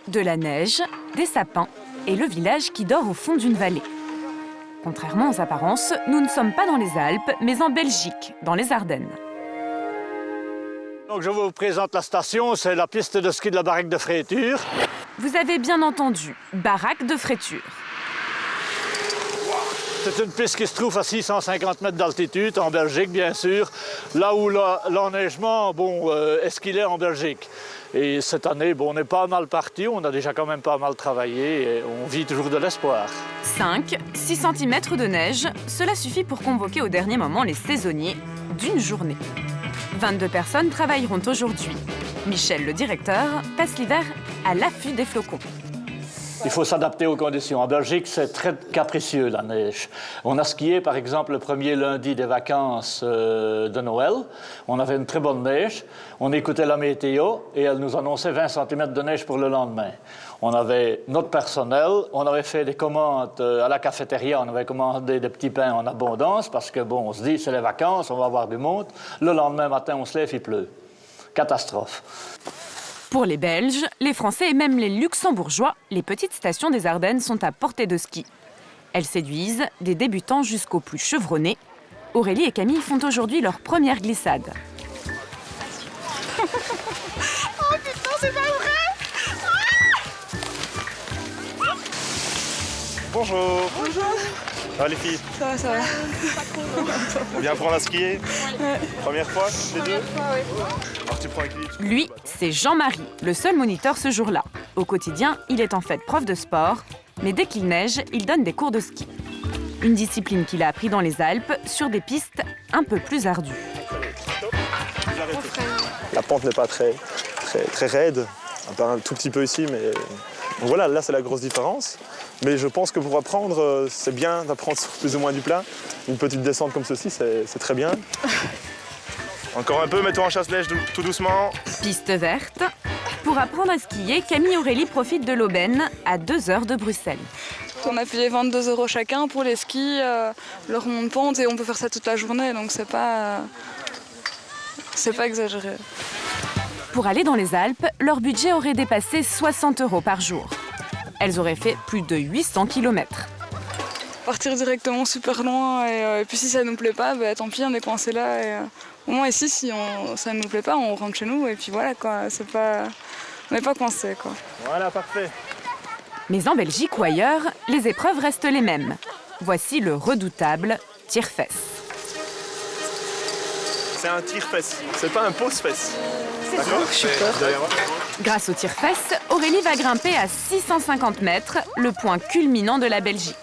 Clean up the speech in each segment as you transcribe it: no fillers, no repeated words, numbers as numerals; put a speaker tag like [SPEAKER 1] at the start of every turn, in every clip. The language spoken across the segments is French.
[SPEAKER 1] de la neige, des sapins et le village qui dort au fond d'une vallée. Contrairement aux apparences, nous ne sommes pas dans les Alpes, mais en Belgique, dans les Ardennes.
[SPEAKER 2] Donc je vous présente la station, c'est la piste de ski de la Baraque de Fréture.
[SPEAKER 1] Vous avez bien entendu, Baraque de Fréture.
[SPEAKER 2] C'est une piste qui se trouve à 650 mètres d'altitude, en Belgique bien sûr, là où l'enneigement est ce qu'il est en Belgique. Et cette année, on est pas mal parti, on a déjà quand même pas mal travaillé et on vit toujours de l'espoir.
[SPEAKER 1] 5, 6 cm de neige, cela suffit pour convoquer au dernier moment les saisonniers d'une journée. 22 personnes travailleront aujourd'hui. Michel, le directeur, passe l'hiver à l'affût des flocons.
[SPEAKER 2] Il faut s'adapter aux conditions. En Belgique, c'est très capricieux, la neige. On a skié, par exemple, le premier lundi des vacances de Noël. On avait une très bonne neige. On écoutait la météo et elle nous annonçait 20 cm de neige pour le lendemain. On avait notre personnel. On avait fait des commandes à la cafétéria. On avait commandé des petits pains en abondance parce que, on se dit, c'est les vacances, on va avoir du monde. Le lendemain matin, on se lève, il pleut. Catastrophe.
[SPEAKER 1] Pour les Belges, les Français et même les Luxembourgeois, les petites stations des Ardennes sont à portée de ski. Elles séduisent des débutants jusqu'aux plus chevronnés. Aurélie et Camille font aujourd'hui leur première glissade.
[SPEAKER 3] Oh putain, c'est pas vrai!
[SPEAKER 4] Bonjour.
[SPEAKER 3] Bonjour.
[SPEAKER 4] Ça va les filles?
[SPEAKER 3] Ça va, ça va.
[SPEAKER 4] On vient apprendre à skier?
[SPEAKER 3] Ouais.
[SPEAKER 4] Première fois, les deux?
[SPEAKER 3] Fois, oui.
[SPEAKER 4] Alors tu prends un clip.
[SPEAKER 1] Lui, c'est Jean-Marie, le seul moniteur ce jour-là. Au quotidien, il est en fait prof de sport, mais dès qu'il neige, il donne des cours de ski. Une discipline qu'il a appris dans les Alpes sur des pistes un peu plus ardues.
[SPEAKER 4] La pente n'est pas très raide, à part un tout petit peu ici, mais donc voilà, là c'est la grosse différence. Mais je pense que pour apprendre, c'est bien d'apprendre sur plus ou moins du plat. Une petite descente comme ceci, c'est très bien. Encore un peu, mets-toi en chasse-neige tout doucement.
[SPEAKER 1] Piste verte. Pour apprendre à skier, Camille et Aurélie profitent de l'aubaine à 2 heures de Bruxelles.
[SPEAKER 3] On a payé 22 € chacun pour les skis, le remonte-pente et on peut faire ça toute la journée, donc c'est pas exagéré.
[SPEAKER 1] Pour aller dans les Alpes, leur budget aurait dépassé 60 € par jour. Elles auraient fait plus de 800 km.
[SPEAKER 3] Partir directement super loin et puis si ça nous plaît pas, tant pis, on est coincé là. Et, au moins ici, si ça ne nous plaît pas, on rentre chez nous et puis voilà quoi. On n'est pas coincé quoi.
[SPEAKER 4] Voilà, parfait.
[SPEAKER 1] Mais en Belgique ou ailleurs, les épreuves restent les mêmes. Voici le redoutable tire-fesse.
[SPEAKER 4] C'est un tire-fesse, c'est pas un pose-fesse. D'accord?
[SPEAKER 3] Je suis peur.
[SPEAKER 1] Grâce au tire-fesse, Aurélie va grimper à 650 mètres, le point culminant de la Belgique.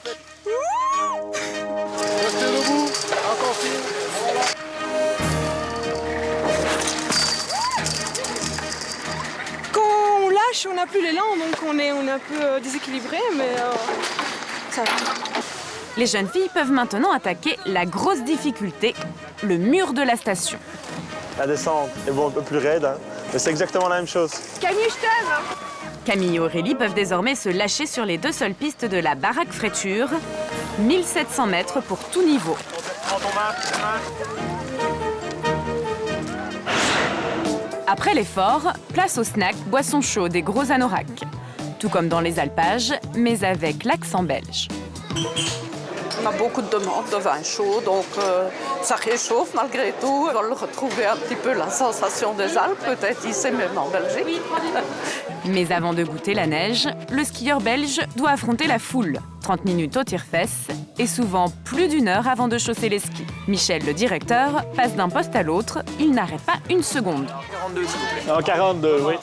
[SPEAKER 4] Restez debout, attention.
[SPEAKER 3] Quand on lâche, on n'a plus l'élan, donc on est un peu déséquilibré, mais ça va.
[SPEAKER 1] Les jeunes filles peuvent maintenant attaquer la grosse difficulté, le mur de la station.
[SPEAKER 4] La descente est un peu plus raide, hein, mais c'est exactement la même chose.
[SPEAKER 3] Camille, je t'aime.
[SPEAKER 1] Camille et Aurélie peuvent désormais se lâcher sur les 2 seules pistes de la Baraque Fréture, 1700 mètres pour tout niveau.
[SPEAKER 4] Prends ton masque.
[SPEAKER 1] Après l'effort, place au snack, boissons chaudes et gros anoraks. Tout comme dans les alpages, mais avec l'accent belge.
[SPEAKER 5] On a beaucoup de demandes de vin chaud, donc ça réchauffe malgré tout. On veut retrouver un petit peu la sensation des Alpes, peut-être ici même en Belgique.
[SPEAKER 1] Mais avant de goûter la neige, le skieur belge doit affronter la foule. 30 minutes au tire-fesse et souvent plus d'1 heure avant de chausser les skis. Michel, le directeur, passe d'un poste à l'autre, il n'arrête pas une seconde.
[SPEAKER 4] 42 s'il vous plaît.
[SPEAKER 2] En 42, oui.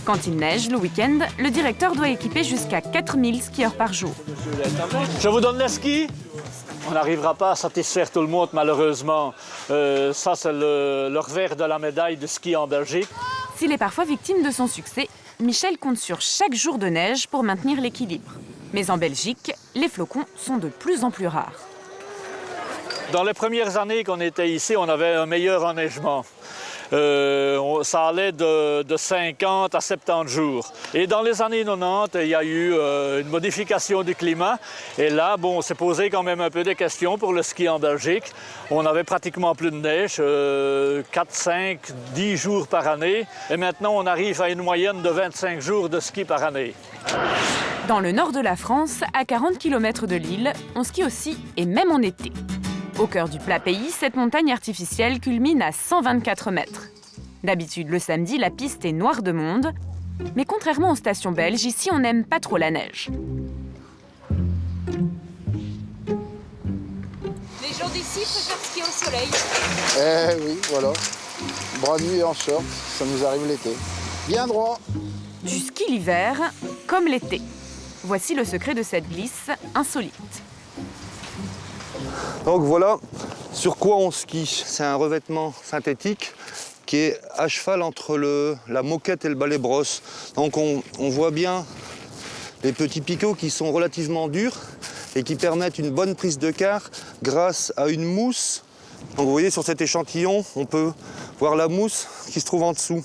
[SPEAKER 1] Quand il neige, le week-end, le directeur doit équiper jusqu'à 4000 skieurs par jour.
[SPEAKER 2] Je vous donne les skis. On n'arrivera pas à satisfaire tout le monde, malheureusement. Ça, c'est le revers de la médaille de ski en Belgique.
[SPEAKER 1] S'il est parfois victime de son succès, Michel compte sur chaque jour de neige pour maintenir l'équilibre. Mais en Belgique, les flocons sont de plus en plus rares.
[SPEAKER 2] Dans les premières années qu'on était ici, on avait un meilleur enneigement. Ça allait de 50 à 70 jours. Et dans les années 90, il y a eu une modification du climat. Et là, bon, on s'est posé quand même un peu des questions pour le ski en Belgique. On avait pratiquement plus de neige, 4, 5, 10 jours par année. Et maintenant, on arrive à une moyenne de 25 jours de ski par année.
[SPEAKER 1] Dans le nord de la France, à 40 km de Lille, on skie aussi et même en été. Au cœur du plat pays, cette montagne artificielle culmine à 124 mètres. D'habitude, le samedi, la piste est noire de monde. Mais contrairement aux stations belges, ici, on n'aime pas trop la neige.
[SPEAKER 6] Les gens d'ici préfèrent skier au soleil.
[SPEAKER 7] Eh oui, voilà. Bras nus et en short, ça nous arrive l'été. Bien droit.
[SPEAKER 1] Du ski l'hiver, comme l'été. Voici le secret de cette glisse insolite.
[SPEAKER 8] Donc voilà sur quoi on skie. C'est un revêtement synthétique qui est à cheval entre la moquette et le balai brosse. Donc on voit bien les petits picots qui sont relativement durs et qui permettent une bonne prise de quart grâce à une mousse. Donc vous voyez sur cet échantillon, on peut voir la mousse qui se trouve en dessous.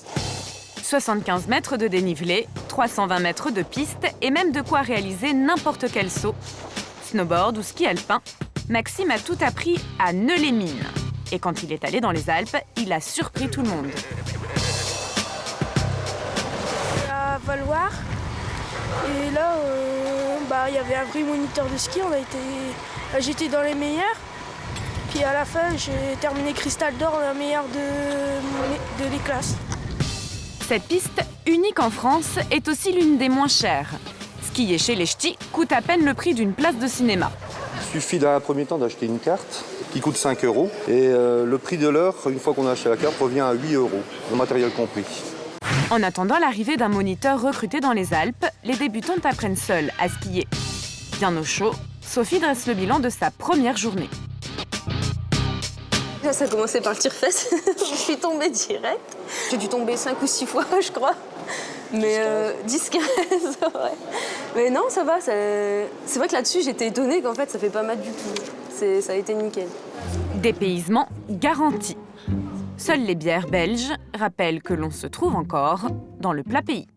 [SPEAKER 1] 75 mètres de dénivelé, 320 mètres de piste et même de quoi réaliser n'importe quel saut. Snowboard ou ski alpin, Maxime a tout appris à Neules-les-Mines. Et quand il est allé dans les Alpes, il a surpris tout le monde.
[SPEAKER 9] À Valoir, et là, il y avait un vrai moniteur de ski. J'étais dans les meilleurs. Puis à la fin, j'ai terminé cristal d'or, la meilleure de les classes.
[SPEAKER 1] Cette piste, unique en France, est aussi l'une des moins chères. Skier chez les ch'tis coûte à peine le prix d'une place de cinéma.
[SPEAKER 8] Il suffit dans un premier temps d'acheter une carte qui coûte 5 € et le prix de l'heure, une fois qu'on a acheté la carte, revient à 8 €, le matériel compris.
[SPEAKER 1] En attendant l'arrivée d'un moniteur recruté dans les Alpes, les débutantes apprennent seules à skier. Bien au chaud, Sophie dresse le bilan de sa première journée.
[SPEAKER 6] Ça a commencé par le tire-fesse. Je suis tombée direct. J'ai dû tomber 5 ou 6 fois, je crois. Mais 10-15, ouais. Mais non, ça va. C'est vrai que là-dessus, j'étais étonnée qu'en fait, ça fait pas mal du tout. Ça a été nickel.
[SPEAKER 1] Dépaysement garanti. Seules les bières belges rappellent que l'on se trouve encore dans le plat pays.